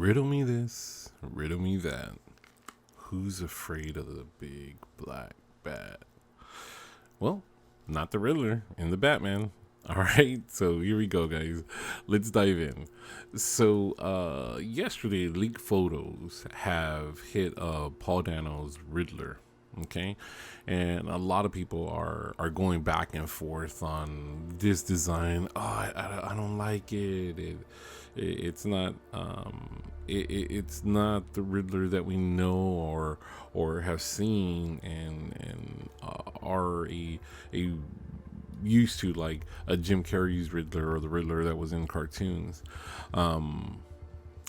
Riddle me this, riddle me that. Who's afraid of the big black bat? Well, not the Riddler in the Batman. All right, so here we go, guys. Let's dive in. So, yesterday, leaked photos have hit Paul Dano's Riddler. Okay, and a lot of people are going back and forth on this design. Oh, I don't like it's not it's not the Riddler that we know or have seen and are a used to, like a Jim Carrey's Riddler or the Riddler that was in cartoons.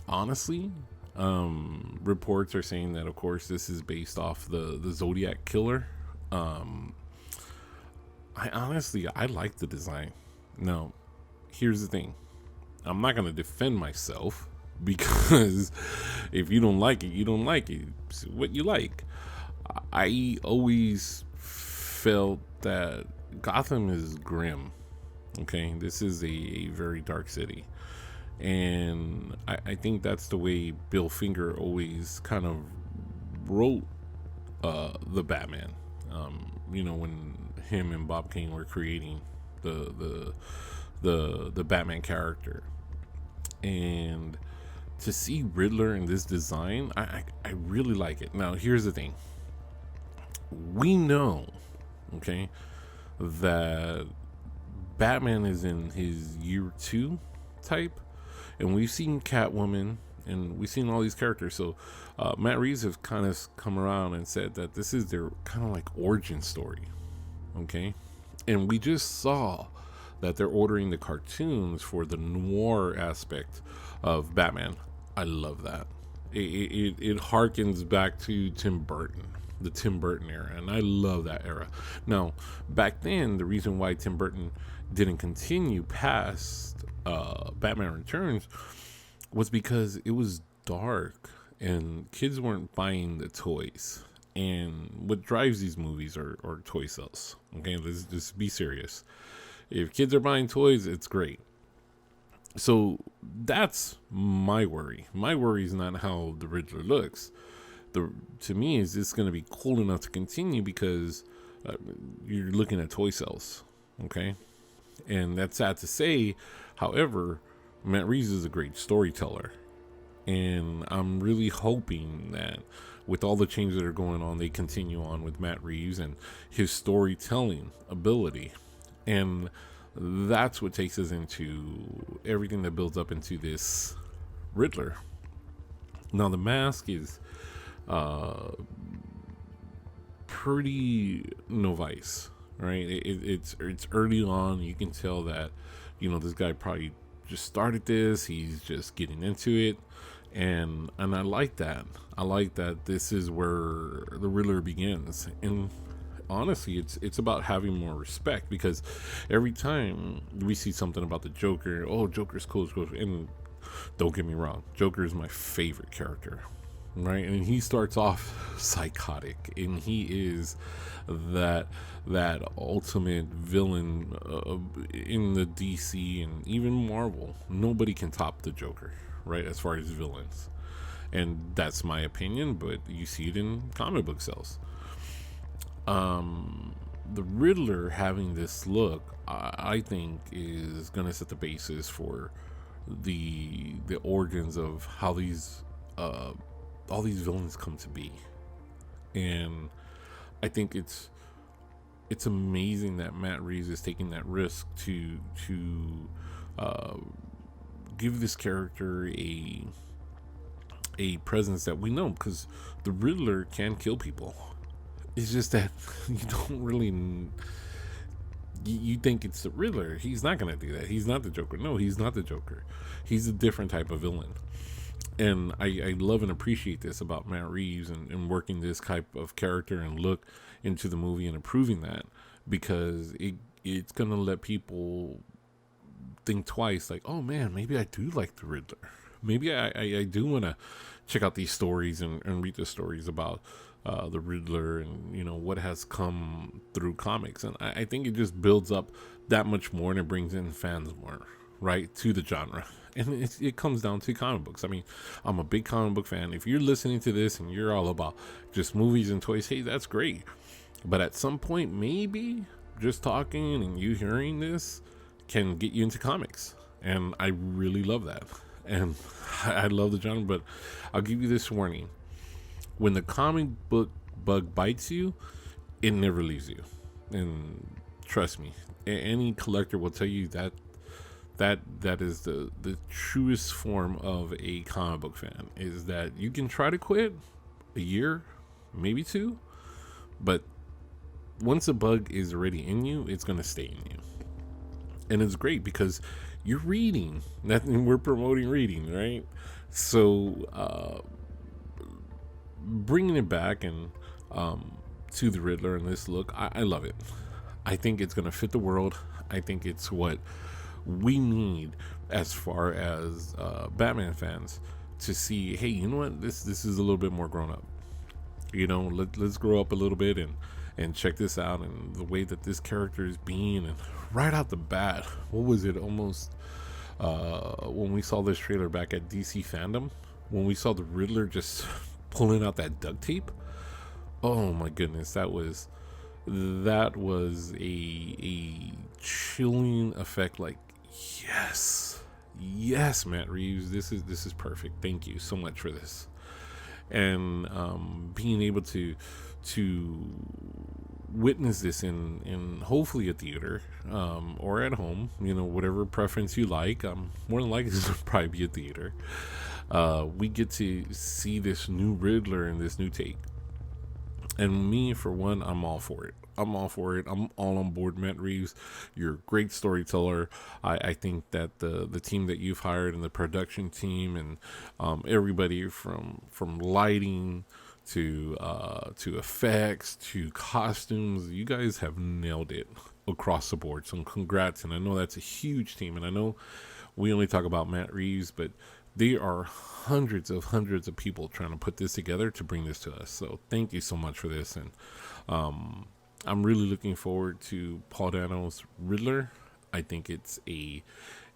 Honestly, reports are saying that, of course, this is based off the Zodiac killer. I like the design. Now, here's the thing. I'm not going to defend myself because if you don't like it, you don't like it. It's what you like. I always felt that Gotham is grim. Okay, this is a very dark city. And I think that's the way Bill Finger always kind of wrote the Batman. When him and Bob Kane were creating the Batman character, and to see Riddler in this design, I really like it. Now, here's the thing: we know, okay, that Batman is in his year 2 type. And we've seen Catwoman, and we've seen all these characters. So Matt Reeves has kind of come around and said that this is their kind of like origin story, okay? And we just saw that they're ordering the cartoons for the noir aspect of Batman. I love that. It harkens back to Tim Burton, the Tim Burton era, and I love that era. Now, back then, the reason why Tim Burton didn't continue past Batman Returns was because it was dark and kids weren't buying the toys. And what drives these movies are toy sales. Okay, let's just be serious. If kids are buying toys, it's great. So that's my worry. My worry is not how the Riddler looks. To me, is this going to be cool enough to continue because you're looking at toy sales. Okay, and that's sad to say. However, Matt Reeves is a great storyteller, and I'm really hoping that with all the changes that are going on, they continue on with Matt Reeves and his storytelling ability. And that's what takes us into everything that builds up into this Riddler. Now, the mask is pretty novice, right? It's early on. You can tell that, this guy probably just started this. He's just getting into it. And I like that. I like that this is where the Riddler begins. And honestly, it's about having more respect, because every time we see something about the Joker, oh, Joker's cool, and don't get me wrong, Joker is my favorite character, right? And he starts off psychotic, and he is that ultimate villain in the DC and even Marvel. Nobody can top the Joker, right, as far as villains. And that's my opinion, but you see it in comic book sales. The Riddler having this look, I think, is going to set the basis for the origins of how these all these villains come to be. And I think it's amazing that Matt Reeves is taking that risk to give this character a presence that we know, because the Riddler can kill people. It's just that you don't really. You think it's the Riddler. He's not going to do that. He's not the Joker. No, he's not the Joker. He's a different type of villain. And I love and appreciate this about Matt Reeves and working this type of character and look into the movie and improving that, because it's going to let people think twice, like, oh man, maybe I do like the Riddler. Maybe I do want to check out these stories and read the stories about the Riddler and what has come through comics. And I think it just builds up that much more, and it brings in fans more, right, to the genre. And it comes down to comic books. I mean, I'm a big comic book fan. If you're listening to this and you're all about just movies and toys, hey, that's great. But at some point, maybe just talking and you hearing this can get you into comics. And I really love that. And I love the genre, but I'll give you this warning. When the comic book bug bites you, it never leaves you. And trust me, any collector will tell you that is the truest form of a comic book fan, is that you can try to quit a year, maybe two, but once a bug is already in you, it's going to stay in you. And it's great because you're reading. We're promoting reading, right? So bringing it back and to the Riddler in this look, I love it. I think it's going to fit the world. I think it's what we need as far as Batman fans to see. Hey, you know what? This is a little bit more grown up. You know, let's grow up a little bit and check this out, and the way that this character is being. And right out the bat, what was it? Almost when we saw this trailer back at DC Fandom, when we saw the Riddler just pulling out that duct tape. Oh my goodness, that was a chilling effect. Like, yes, Matt Reeves, this is perfect. Thank you so much for this. And being able to witness this in hopefully a theater or at home, you know, whatever preference you like. More than likely this will probably be a theater. We get to see this new Riddler and this new take. And me, for one, I'm all for it. I'm all on board, Matt Reeves. You're a great storyteller. I think that the team that you've hired and the production team and everybody from lighting to effects to costumes, you guys have nailed it across the board. So congrats. And I know that's a huge team. And I know we only talk about Matt Reeves, but there are hundreds of people trying to put this together to bring this to us. So thank you so much for this. And I'm really looking forward to Paul Dano's Riddler. I think it's a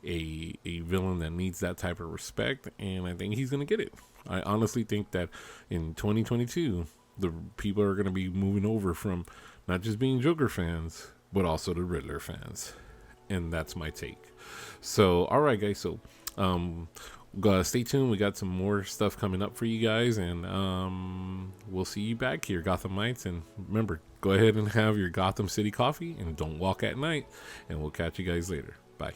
villain that needs that type of respect, and I think he's going to get it. I honestly think that in 2022, the people are going to be moving over from not just being Joker fans, but also the Riddler fans. And that's my take. So, all right, guys. So, stay tuned. We got some more stuff coming up for you guys, and we'll see you back here, Gothamites. And remember, go ahead and have your Gotham City coffee, and don't walk at night. And we'll catch you guys later. Bye.